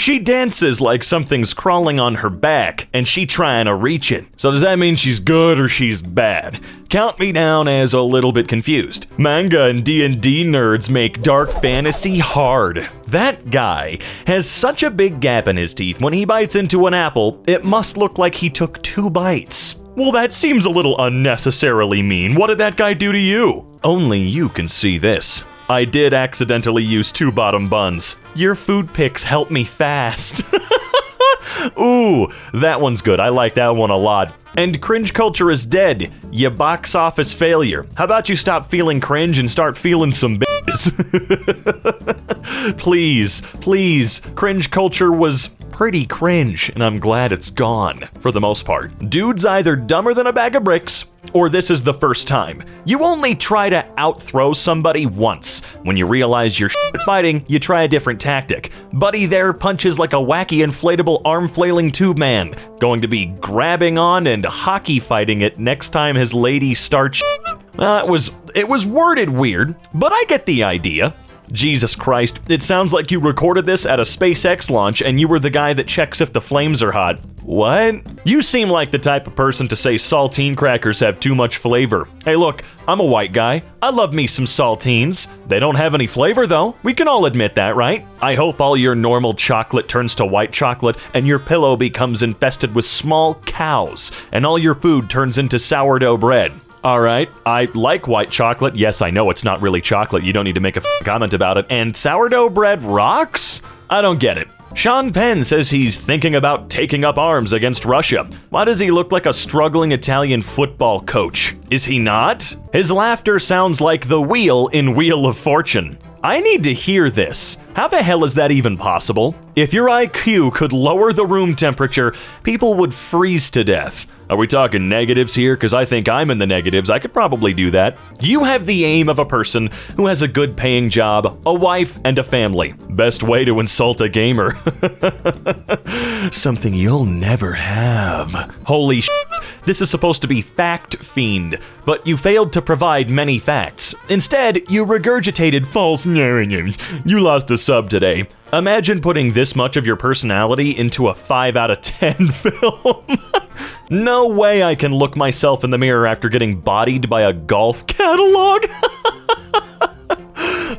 She dances like something's crawling on her back, and she trying to reach it. So does that mean she's good or she's bad? Count me down as a little bit confused. Manga and D&D nerds make dark fantasy hard. That guy has such a big gap in his teeth. When he bites into an apple, it must look like he took 2 bites. Well, that seems a little unnecessarily mean. What did that guy do to you? Only you can see this. I did accidentally use 2 bottom buns. Your food pics help me fast. Ooh, that one's good. I like that one a lot. And cringe culture is dead. You box office failure. How about you stop feeling cringe and start feeling some bitches? Please, please. Cringe culture was pretty cringe, and I'm glad it's gone, for the most part. Dude's either dumber than a bag of bricks, or this is the first time. You only try to out-throw somebody once. When you realize you're shit fighting, you try a different tactic. Buddy there punches like a wacky inflatable arm-flailing tube man, going to be grabbing on and hockey fighting it next time his lady starts it was worded weird, but I get the idea. Jesus Christ, it sounds like you recorded this at a SpaceX launch and you were the guy that checks if the flames are hot. What? You seem like the type of person to say saltine crackers have too much flavor. Hey look, I'm a white guy. I love me some saltines. They don't have any flavor though. We can all admit that, right? I hope all your normal chocolate turns to white chocolate and your pillow becomes infested with small cows and all your food turns into sourdough bread. Alright, I like white chocolate. Yes, I know it's not really chocolate. You don't need to make a comment about it. And sourdough bread rocks? I don't get it. Sean Penn says he's thinking about taking up arms against Russia. Why does he look like a struggling Italian football coach? Is he not? His laughter sounds like the wheel in Wheel of Fortune. I need to hear this. How the hell is that even possible? If your IQ could lower the room temperature, people would freeze to death. Are we talking negatives here? Because I think I'm in the negatives. I could probably do that. You have the aim of a person who has a good paying job, a wife, and a family. Best way to insult a gamer. Something you'll never have. Holy shit. This is supposed to be Fact Fiend, but you failed to provide many facts. Instead, you regurgitated false narratives. You lost a sub today. Imagine putting this much of your personality into a 5 out of 10 film. No way I can look myself in the mirror after getting bodied by a golf catalog.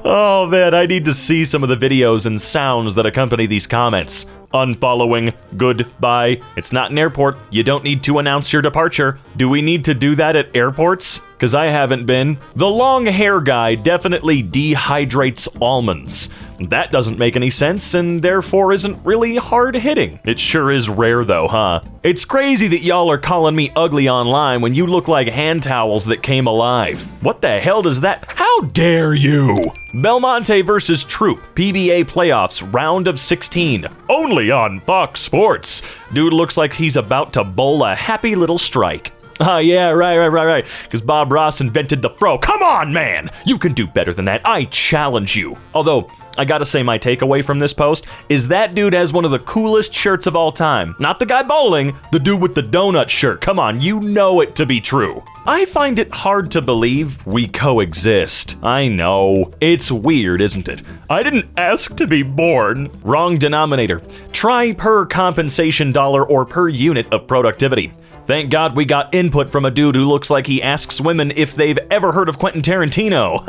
Oh man, I need to see some of the videos and sounds that accompany these comments. Unfollowing, goodbye. It's not an airport. You don't need to announce your departure. Do we need to do that at airports? Because I haven't been. The long hair guy definitely dehydrates almonds. That doesn't make any sense and therefore isn't really hard hitting. It sure is rare though, huh? It's crazy that y'all are calling me ugly online when you look like hand towels that came alive. What the hell does that? How dare you? Belmonte versus Troop, PBA playoffs, round of 16. Only on Fox Sports. Dude looks like he's about to bowl a happy little strike. Yeah, right. Because Bob Ross invented the fro. Come on, man! You can do better than that. I challenge you. Although, I gotta say my takeaway from this post is that dude has one of the coolest shirts of all time. Not the guy bowling, the dude with the donut shirt. Come on, you know it to be true. I find it hard to believe we coexist. I know. It's weird, isn't it? I didn't ask to be born. Wrong denominator. Try per compensation dollar or per unit of productivity. Thank God we got input from a dude who looks like he asks women if they've ever heard of Quentin Tarantino.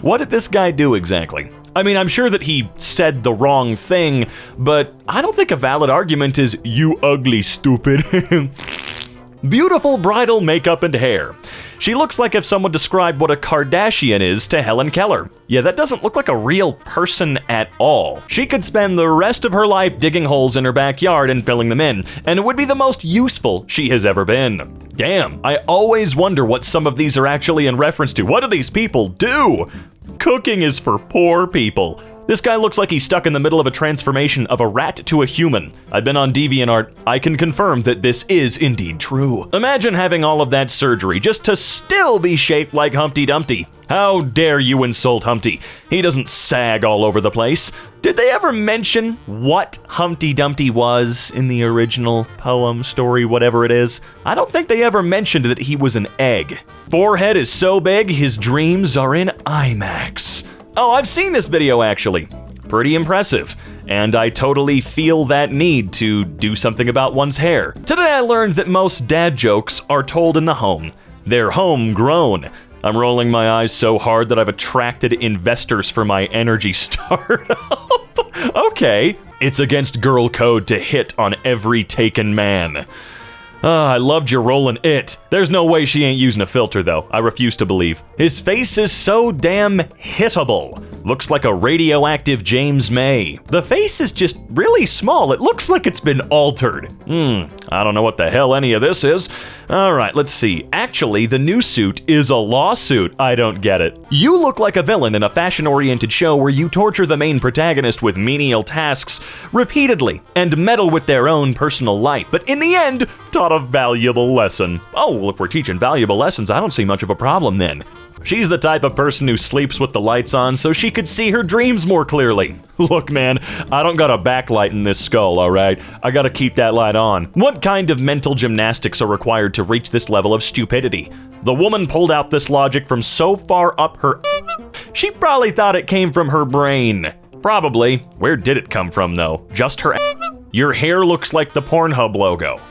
What did this guy do exactly? I mean, I'm sure that he said the wrong thing, but I don't think a valid argument is, you ugly stupid. Beautiful bridal makeup and hair. She looks like if someone described what a Kardashian is to Helen Keller. Yeah, that doesn't look like a real person at all. She could spend the rest of her life digging holes in her backyard and filling them in, and it would be the most useful she has ever been. Damn, I always wonder what some of these are actually in reference to. What do these people do? Cooking is for poor people. This guy looks like he's stuck in the middle of a transformation of a rat to a human. I've been on DeviantArt. I can confirm that this is indeed true. Imagine having all of that surgery just to still be shaped like Humpty Dumpty. How dare you insult Humpty? He doesn't sag all over the place. Did they ever mention what Humpty Dumpty was in the original poem, story, whatever it is? I don't think they ever mentioned that he was an egg. Forehead is so big, his dreams are in IMAX. Oh, I've seen this video actually. Pretty impressive. and I totally feel that need to do something about one's hair. Today I learned that most dad jokes are told in the home. They're homegrown. I'm rolling my eyes so hard that I've attracted investors for my energy startup. Okay. It's against girl code to hit on every taken man. I loved your rolling it. There's no way she ain't using a filter though. I refuse to believe. His face is so damn hittable. Looks like a radioactive James May. The face is just really small. It looks like it's been altered. I don't know what the hell any of this is. Alright, let's see. Actually, the new suit is a lawsuit. I don't get it. You look like a villain in a fashion-oriented show where you torture the main protagonist with menial tasks repeatedly and meddle with their own personal life, but in the end, taught a valuable lesson. Oh, well, if we're teaching valuable lessons, I don't see much of a problem then. She's the type of person who sleeps with the lights on so she could see her dreams more clearly. Look, man, I don't got a backlight in this skull, alright? I gotta keep that light on. What kind of mental gymnastics are required to reach this level of stupidity? The woman pulled out this logic from so far up her she probably thought it came from her brain. Probably. Where did it come from, though? Just her Your hair looks like the Pornhub logo.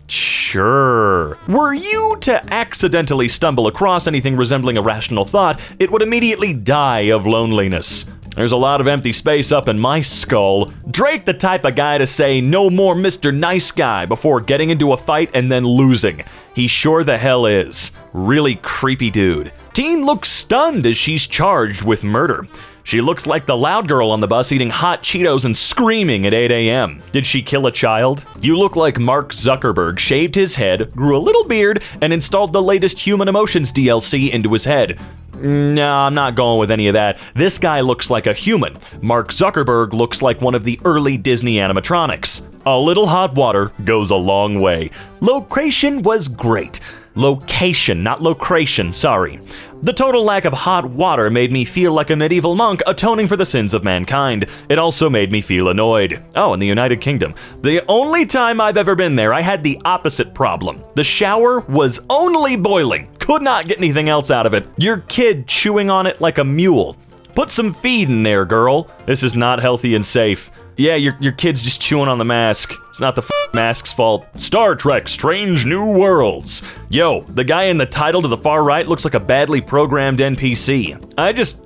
Sure. Were you to accidentally stumble across anything resembling a rational thought, it would immediately die of loneliness. There's a lot of empty space up in my skull. Drake the type of guy to say no more Mr. Nice Guy before getting into a fight and then losing. He sure the hell is. Really creepy dude. Teen looks stunned as she's charged with murder. She looks like the loud girl on the bus eating hot Cheetos and screaming at 8 a.m. Did she kill a child? You look like Mark Zuckerberg shaved his head, grew a little beard, and installed the latest Human Emotions DLC into his head. No, I'm not going with any of that. This guy looks like a human. Mark Zuckerberg looks like one of the early Disney animatronics. A little hot water goes a long way. Location was great. Location, not locration, sorry. The total lack of hot water made me feel like a medieval monk atoning for the sins of mankind. It also made me feel annoyed. Oh, in the United Kingdom. The only time I've ever been there, I had the opposite problem. The shower was only boiling. Could not get anything else out of it. Your kid chewing on it like a mule. Put some feed in there, girl. This is not healthy and safe. Yeah, your kid's just chewing on the mask. It's not the mask's fault. Star Trek: Strange New Worlds. Yo, the guy in the title to the far right looks like a badly programmed NPC.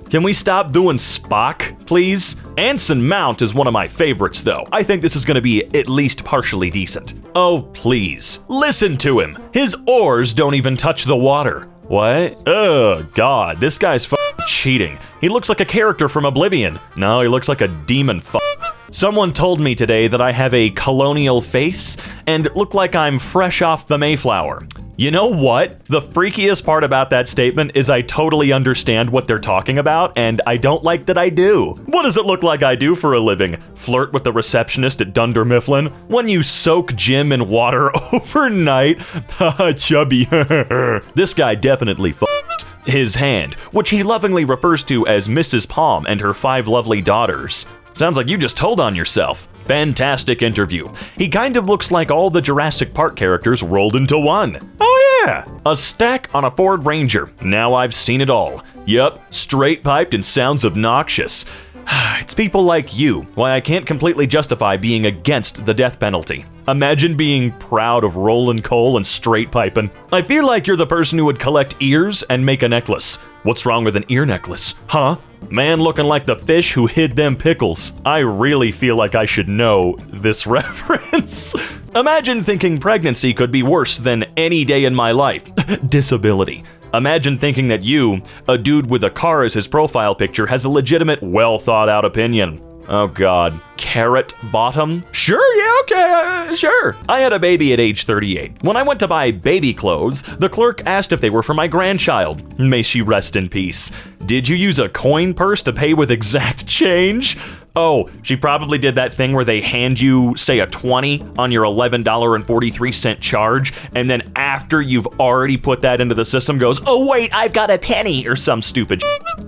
Can we stop doing Spock, please? Anson Mount is one of my favorites, though. I think this is gonna be at least partially decent. Oh, please, listen to him. His oars don't even touch the water. What? Oh, God, this guy's cheating. He looks like a character from Oblivion. No, he looks like a demon Someone told me today that I have a colonial face and look like I'm fresh off the Mayflower. You know what? The freakiest part about that statement is I totally understand what they're talking about, and I don't like that I do. What does it look like I do for a living? Flirt with the receptionist at Dunder Mifflin? When you soak Jim in water overnight? Haha, chubby. This guy definitely his hand, which he lovingly refers to as Mrs. Palm and her 5 lovely daughters. Sounds like you just told on yourself. Fantastic interview. He kind of looks like all the Jurassic Park characters rolled into one. Oh yeah! A stack on a Ford Ranger. Now I've seen it all. Yup, straight piped and sounds obnoxious. It's people like you why I can't completely justify being against the death penalty. Imagine being proud of rollin' coal and straight piping. I feel like you're the person who would collect ears and make a necklace. What's wrong with an ear necklace? Huh? Man looking like the fish who hid them pickles. I really feel like I should know this reference. Imagine thinking pregnancy could be worse than any day in my life. Disability. Imagine thinking that you, a dude with a car as his profile picture, has a legitimate, well-thought-out opinion. Oh God. Carrot bottom? Sure, yeah, okay, sure. I had a baby at age 38. When I went to buy baby clothes, the clerk asked if they were for my grandchild. May she rest in peace. Did you use a coin purse to pay with exact change? Oh, she probably did that thing where they hand you, say, a 20 on your $11.43 charge, and then after you've already put that into the system goes, oh wait, I've got a penny, or some stupid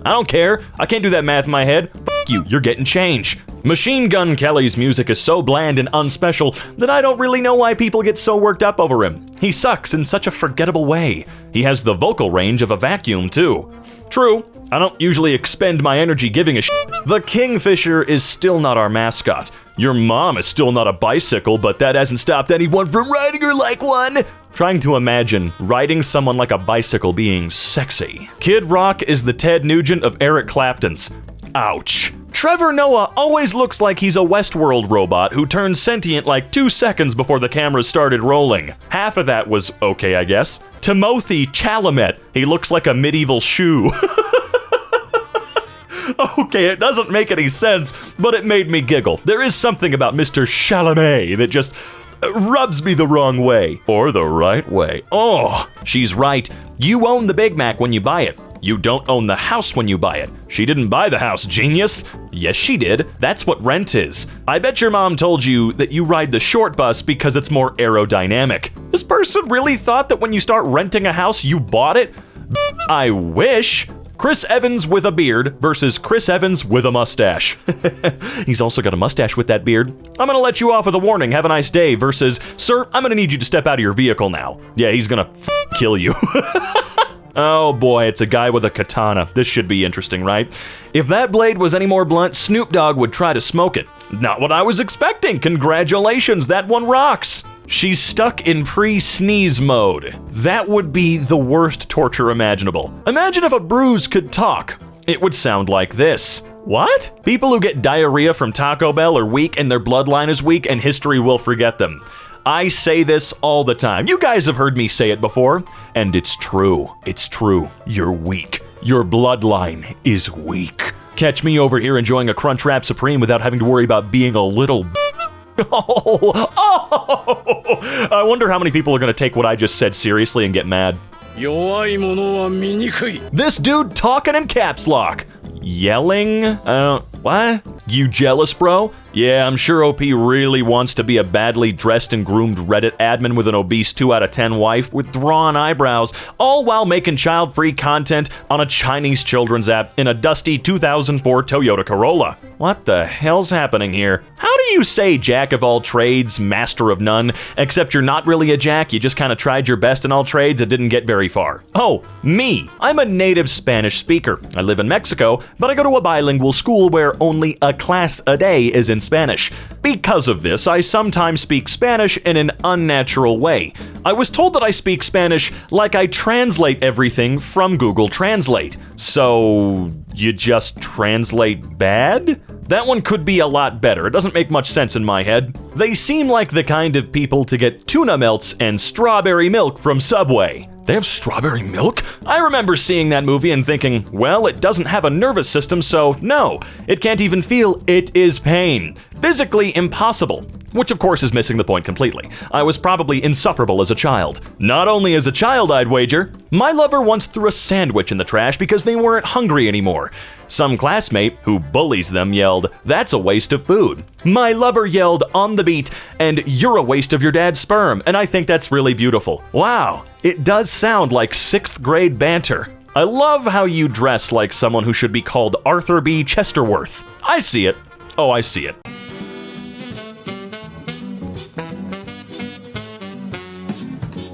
I don't care. I can't do that math in my head. You, you're getting change. Machine Gun Kelly's music is so bland and unspecial that I don't really know why people get so worked up over him. He sucks in such a forgettable way. He has the vocal range of a vacuum, too. True, I don't usually expend my energy giving a shit. The Kingfisher is still not our mascot. Your mom is still not a bicycle, but that hasn't stopped anyone from riding her like one. Trying to imagine riding someone like a bicycle being sexy. Kid Rock is the Ted Nugent of Eric Clapton's. Ouch. Trevor Noah always looks like he's a Westworld robot who turned sentient like 2 seconds before the cameras started rolling. Half of that was okay, I guess. Timothy Chalamet. He looks like a medieval shoe. Okay, it doesn't make any sense, but it made me giggle. There is something about Mr. Chalamet that just rubs me the wrong way. Or the right way. Oh, she's right. You own the Big Mac when you buy it. You don't own the house when you buy it. She didn't buy the house, genius. Yes, she did. That's what rent is. I bet your mom told you that you ride the short bus because it's more aerodynamic. This person really thought that when you start renting a house, you bought it? I wish. Chris Evans with a beard versus Chris Evans with a mustache. He's also got a mustache with that beard. I'm gonna let you off with a warning, have a nice day, versus, sir, I'm gonna need you to step out of your vehicle now. Yeah, he's gonna kill you. Oh boy, it's a guy with a katana. This should be interesting, right? If that blade was any more blunt, Snoop Dogg would try to smoke it. Not what I was expecting. Congratulations, that one rocks. She's stuck in pre-sneeze mode. That would be the worst torture imaginable. Imagine if a bruise could talk. It would sound like this. What? People who get diarrhea from Taco Bell are weak and their bloodline is weak and history will forget them. I say this all the time. You guys have heard me say it before, and it's true. It's true. You're weak. Your bloodline is weak. Catch me over here enjoying a Crunchwrap Supreme without having to worry about being a little Oh! I wonder how many people are going to take what I just said seriously and get mad. This dude talking in caps lock. Yelling? What? You jealous, bro? Yeah, I'm sure OP really wants to be a badly dressed and groomed Reddit admin with an obese 2 out of 10 wife with drawn eyebrows, all while making child-free content on a Chinese children's app in a dusty 2004 Toyota Corolla. What the hell's happening here? How do you say jack of all trades, master of none, except you're not really a jack, you just kind of tried your best in all trades and didn't get very far? Oh, me. I'm a native Spanish speaker. I live in Mexico, but I go to a bilingual school where only a class a day is in Spanish. Because of this, I sometimes speak Spanish in an unnatural way. I was told that I speak Spanish like I translate everything from Google Translate. So, you just translate bad? That one could be a lot better. It doesn't make much sense in my head. They seem like the kind of people to get tuna melts and strawberry milk from Subway. They have strawberry milk? I remember seeing that movie and thinking, well, it doesn't have a nervous system, so no, it can't even feel it is pain. Physically impossible. Which of course is missing the point completely. I was probably insufferable as a child. Not only as a child, I'd wager. My lover once threw a sandwich in the trash because they weren't hungry anymore. Some classmate who bullies them yelled, "That's a waste of food." My lover yelled on the beat, "And you're a waste of your dad's sperm," and I think that's really beautiful. Wow, it does sound like 6th grade banter. I love how you dress like someone who should be called Arthur B. Chesterworth. I see it. Oh, I see it.